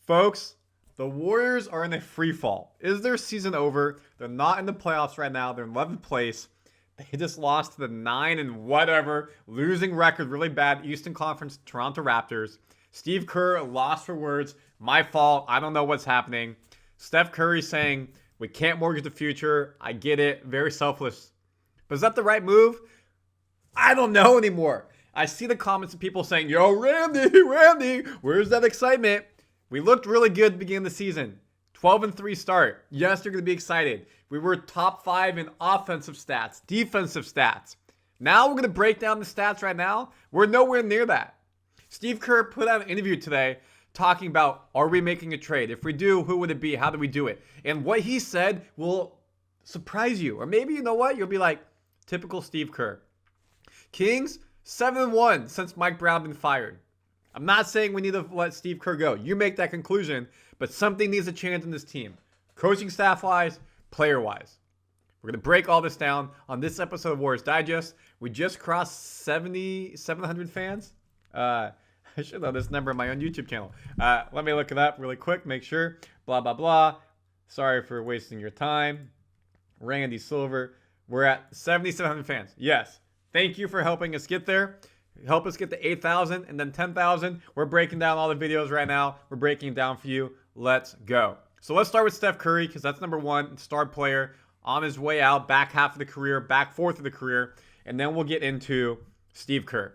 Folks, the Warriors are in a free fall. Is their season over? They're not in the playoffs right now. They're in 11th place. They just lost to the 9 and whatever, losing record, really bad Eastern Conference Toronto Raptors. Steve Kerr lost for words. My fault. I don't know what's happening. Steph Curry saying, we can't mortgage the future. I get it. Very selfless. But is that the right move? I don't know anymore. I see the comments of people saying, yo, Randy, where's that excitement? We looked really good at the beginning of the season. 12-3 start. Yes, you're going to be excited. We were top 5 in offensive stats, defensive stats. Now we're going to break down the stats right now. We're nowhere near that. Steve Kerr put out an interview today talking about, are we making a trade? If we do, who would it be? How do we do it? And what he said will surprise you. Or maybe, you know what? You'll be like, typical Steve Kerr. Kings, 7-1 since Mike Brown been fired. I'm not saying we need to let Steve Kerr go. You make that conclusion, but something needs to change in this team. Coaching staff-wise, player-wise. We're going to break all this down on this episode of Warriors Digest. We just crossed 700 fans. I should know this number on my own YouTube channel. Let me look it up really quick, make sure. Blah, blah, blah. Sorry for wasting your time. Randy Silver. We're at 7,700 fans. Yes. Thank you for helping us get there. Help us get to 8,000 and then 10,000. We're breaking down all the videos right now. We're breaking it down for you. Let's go. So let's start with Steph Curry because that's number one, star player on his way out, back half of the career, back fourth of the career. And then we'll get into Steve Kerr.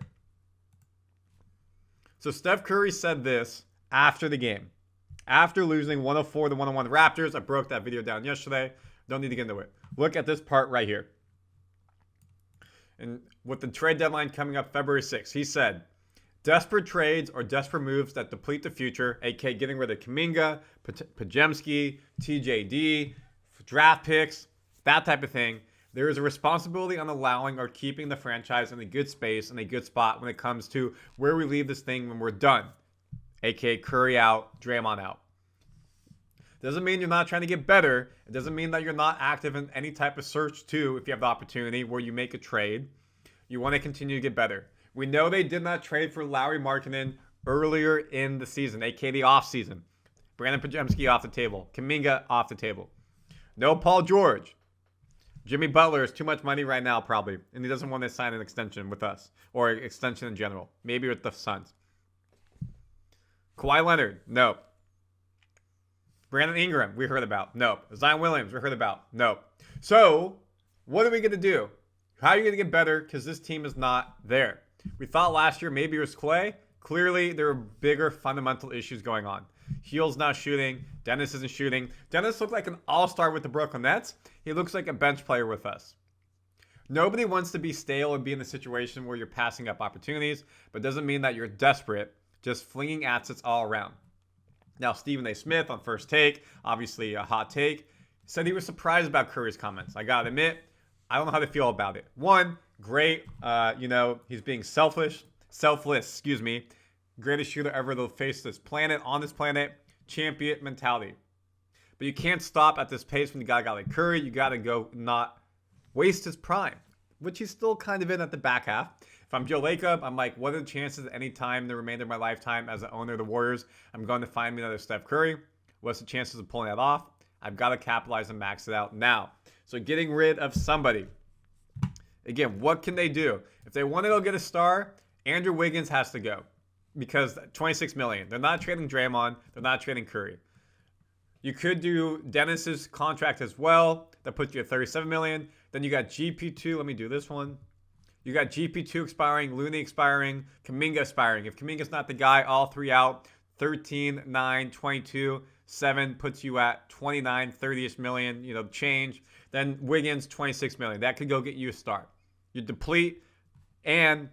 So Steph Curry said this after the game. After losing 104 to 101 Raptors. I broke that video down yesterday. Don't need to get into it. Look at this part right here. And with the trade deadline coming up February 6th, he said, desperate trades or desperate moves that deplete the future, aka getting rid of Kuminga, Podziemski, TJD, draft picks, that type of thing. There is a responsibility on allowing or keeping the franchise in a good space, in a good spot when it comes to where we leave this thing when we're done, aka Curry out, Draymond out. Doesn't mean you're not trying to get better. It doesn't mean that you're not active in any type of search too if you have the opportunity where you make a trade. You want to continue to get better. We know they did not trade for Lauri Markkanen earlier in the season, aka the offseason. Brandin Podziemski off the table. Kuminga off the table. No Paul George. Jimmy Butler is too much money right now probably, and he doesn't want to sign an extension with us or extension in general. Maybe with the Suns. Kawhi Leonard, no. Brandon Ingram, we heard about. Nope. Zion Williams, we heard about. Nope. So, what are we going to do? How are you going to get better? Because this team is not there. We thought last year maybe it was Clay. Clearly, there are bigger fundamental issues going on. Hield's not shooting. Dennis isn't shooting. Dennis looked like an all-star with the Brooklyn Nets. He looks like a bench player with us. Nobody wants to be stale and be in a situation where you're passing up opportunities, but doesn't mean that you're desperate, just flinging assets all around. Now, Stephen A. Smith on First Take, obviously a hot take, said he was surprised about Curry's comments. I gotta admit, I don't know how to feel about it. One, great, he's being selfless, greatest shooter ever to face this planet, on this planet, champion mentality. But you can't stop at this pace when you got a guy like Curry. You gotta go not waste his prime, which he's still kind of in at the back half. If I'm Joe Lacob, I'm like, what are the chances at any time in the remainder of my lifetime as the owner of the Warriors, I'm going to find me another Steph Curry? What's the chances of pulling that off? I've got to capitalize and max it out now. So getting rid of somebody. Again, what can they do? If they want to go get a star, Andrew Wiggins has to go because $26 million. They're not trading Draymond. They're not trading Curry. You could do Dennis's contract as well. That puts you at $37 million. Then you got GP2. Let me do this one. You got GP2 expiring, Looney expiring, Kuminga expiring. If Kuminga's not the guy, all three out. 13, 9, 22, 7 puts you at 29, 30-ish million, change. Then Wiggins, 26 million. That could go get you a start. You deplete, and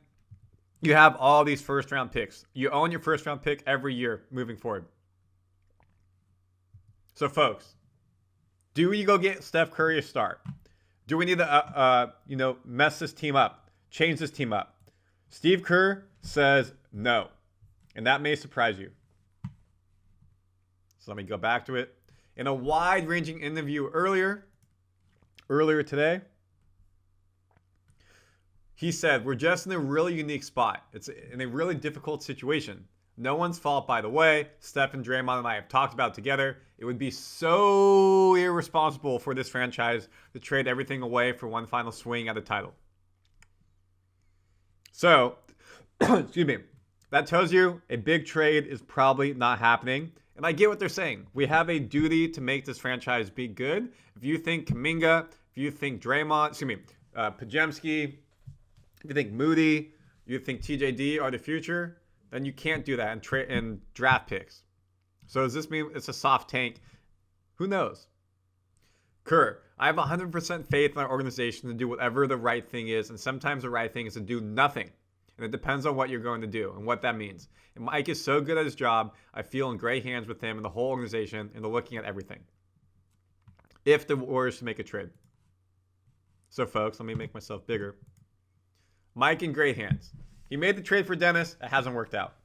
you have all these first-round picks. You own your first-round pick every year moving forward. So, folks, do you go get Steph Curry a start? Do we need to, mess this team up? Change this team up? Steve Kerr says no. And that may surprise you. So let me go back to it. In a wide-ranging interview earlier today, he said, we're just in a really unique spot. It's in a really difficult situation. No one's fault, by the way. Steph and Draymond and I have talked about it together. It would be so irresponsible for this franchise to trade everything away for one final swing at the title. So, excuse me, that tells you a big trade is probably not happening. And I get what they're saying. We have a duty to make this franchise be good. If you think Kuminga, if you think Draymond, Podziemski, if you think Moody, you think TJD are the future, then you can't do that in draft picks. So does this mean it's a soft tank? Who knows? Kerr, I have 100% faith in our organization to do whatever the right thing is, and sometimes the right thing is to do nothing. And it depends on what you're going to do and what that means. And Mike is so good at his job, I feel in great hands with him and the whole organization, and they're looking at everything. If the Warriors should make a trade. So folks, let me make myself bigger. Mike in great hands. He made the trade for Dennis. It hasn't worked out.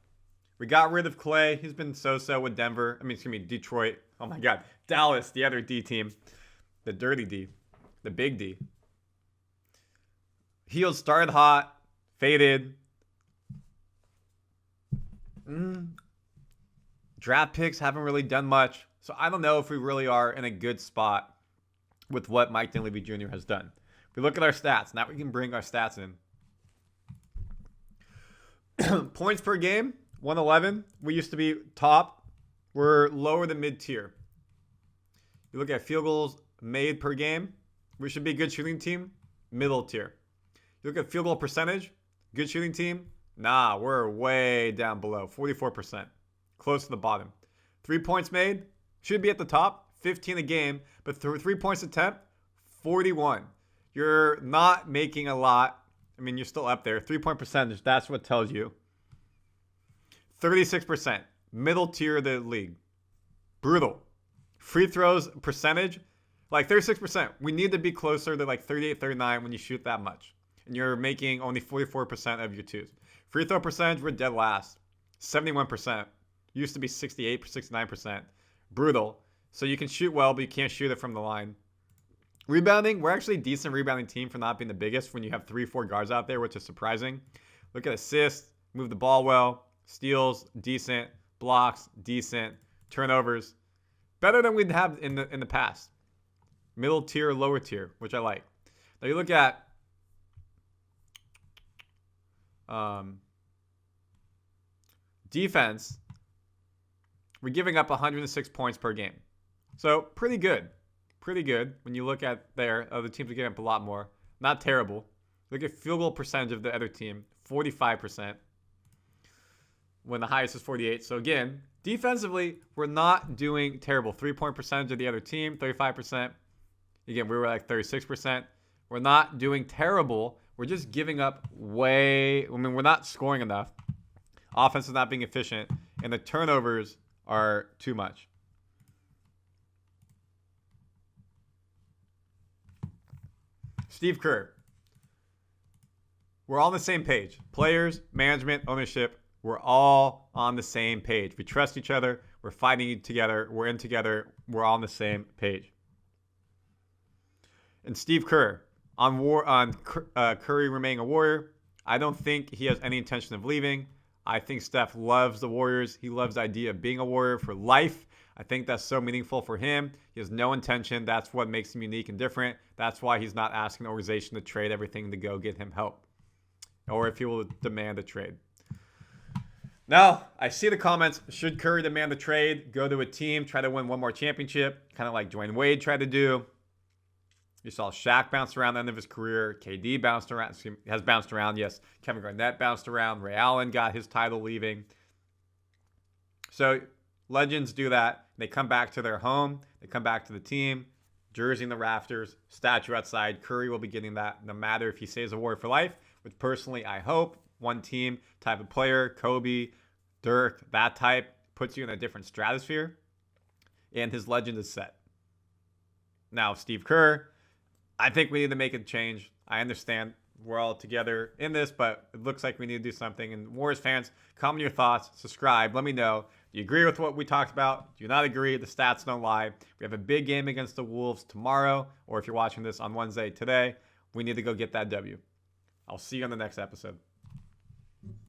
We got rid of Clay. He's been so-so with Detroit. Oh my God. Dallas, the other D team. The dirty D. The big D. Hield started hot. Faded. Draft picks haven't really done much. So I don't know if we really are in a good spot with what Mike Dunleavy Jr. has done. If we look at our stats. Now we can bring our stats in. Points per game, 111. We used to be top. We're lower than mid-tier. You look at field goals made per game. We should be a good shooting team. Middle tier. You look at field goal percentage. Good shooting team. Nah, we're way down below. 44%. Close to the bottom. 3 points made. Should be at the top. 15 a game. But 3 points attempt. 41. You're not making a lot. I mean, you're still up there. 3-point percentage, that's what tells you. 36%. Middle tier of the league. Brutal. Free throws percentage, like 36%. We need to be closer to like 38, 39 when you shoot that much. And you're making only 44% of your twos. Free throw percentage, we're dead last. 71%. Used to be 68, 69%. Brutal. So you can shoot well, but you can't shoot it from the line. Rebounding, we're actually a decent rebounding team for not being the biggest when you have 3-4 guards out there, which is surprising. Look at assists, move the ball well, steals, decent, blocks, decent, turnovers. Better than we'd have in the past. Middle tier, lower tier, which I like. Now you look at defense, we're giving up 106 points per game. So pretty good. Pretty good when you look at there. Other teams are getting up a lot more. Not terrible. Look at field goal percentage of the other team, 45%. When the highest is 48. So again, defensively, we're not doing terrible. 3-point percentage of the other team, 35%. Again, we were like 36%. We're not doing terrible. We're just giving up we're not scoring enough. Offense is not being efficient. And the turnovers are too much. Steve Kerr. We're all on the same page. Players, management, ownership. We're all on the same page. We trust each other. We're fighting together. We're in together. We're all on the same page. And Steve Kerr, on Curry remaining a Warrior, I don't think he has any intention of leaving. I think Steph loves the Warriors. He loves the idea of being a Warrior for life. I think that's so meaningful for him. He has no intention. That's what makes him unique and different. That's why he's not asking the organization to trade everything to go get him help. Or if he will demand a trade. Now, I see the comments. Should Curry demand a trade? Go to a team, try to win one more championship, kind of like Dwayne Wade tried to do. You saw Shaq bounce around the end of his career. KD has bounced around. Yes, Kevin Garnett bounced around. Ray Allen got his title leaving. So legends do that. They come back to their home. They come back to the team. Jersey in the rafters. Statue outside. Curry will be getting that no matter if he stays a Warrior for life, which personally I hope. One team type of player, Kobe, Dirk, that type, puts you in a different stratosphere. And his legend is set. Now, Steve Kerr, I think we need to make a change. I understand we're all together in this, but it looks like we need to do something. And Warriors fans, comment your thoughts, subscribe, let me know. Do you agree with what we talked about? Do you not agree? The stats don't lie. We have a big game against the Wolves tomorrow, or if you're watching this on Wednesday today, we need to go get that W. I'll see you on the next episode.